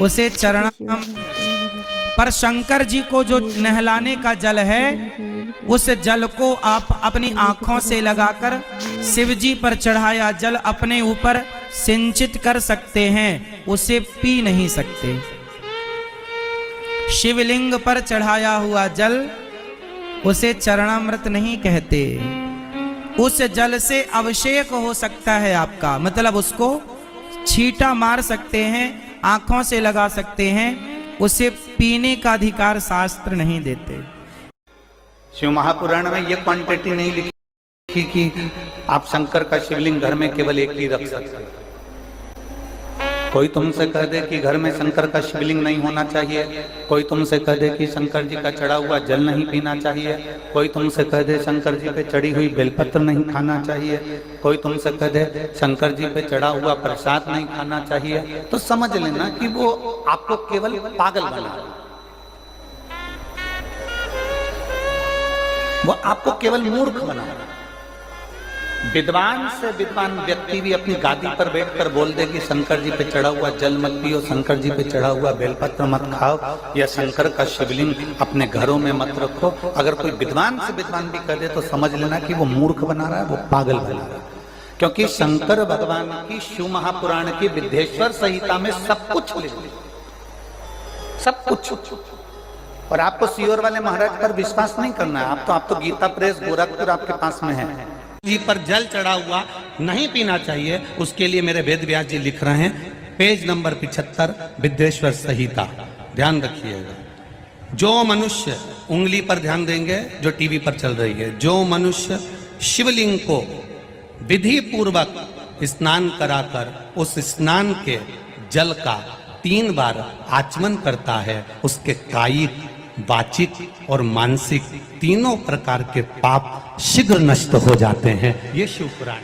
उसे चरणाम। पर शंकर जी को जो नहलाने का जल है, उस जल को आप अपनी आंखों से लगाकर शिव जी पर चढ़ाया जल अपने ऊपर सिंचित कर सकते हैं, उसे पी नहीं सकते। शिवलिंग पर चढ़ाया हुआ जल उसे चरणामृत नहीं कहते। उस जल से अभिषेक हो सकता है आपका, मतलब उसको छींटा मार सकते हैं, आंखों से लगा सकते हैं, उसे पीने का अधिकार शास्त्र नहीं देते। शिव महापुराण में ये क्वांटिटी नहीं लिखी कि आप शंकर का शिवलिंग घर में केवल एक ही रख सकते हैं। कोई तुमसे कह दे कि घर में शंकर का शिवलिंग नहीं होना चाहिए, कोई तुमसे कह दे कि शंकर जी का चढ़ा हुआ जल नहीं पीना चाहिए, कोई तुमसे कह दे शंकर जी पे चढ़ी हुई बेलपत्र नहीं खाना चाहिए, कोई तुमसे कह दे शंकर जी पे चढ़ा हुआ प्रसाद नहीं खाना चाहिए, तो समझ लेना कि वो आपको केवल पागल बना रहा है, वो आपको केवल मूर्ख बना रहा है। विद्वान से विद्वान व्यक्ति भी अपनी गादी पर बैठकर बोल दे कि शंकर जी पे चढ़ा हुआ जल मत पियो, शंकर जी पे चढ़ा हुआ बेलपत्र मत खाओ, या शंकर का शिवलिंग अपने घरों में मत रखो। अगर कोई विद्वान से विद्वान भी कर दे तो समझ लेना कि वो मूर्ख बना रहा है, वो पागल बना रहा है। क्योंकि शंकर भगवान की शिव महापुराण की विद्येश्वर संहिता में सब कुछ लिखा, सब कुछ। और आपको सीओर वाले महाराज पर विश्वास नहीं करना है, आप तो गीता प्रेस गोरखपुर आपके पास में है। जी पर जल चढ़ा हुआ नहीं पीना चाहिए, उसके लिए मेरे वेद व्यास जी लिख रहे हैं, पेज नंबर 75 विद्येश्वर संहिता, ध्यान रखिएगा। जो मनुष्य, उंगली पर ध्यान देंगे जो टीवी पर चल रही है, जो मनुष्य शिवलिंग को विधि पूर्वक स्नान कराकर उस स्नान के जल का 3 बार आचमन करता है, उसके कायिक, वाचिक और मानसिक तीनों प्रकार के पाप शीघ्र नष्ट हो जाते हैं। ये शिव पुराण।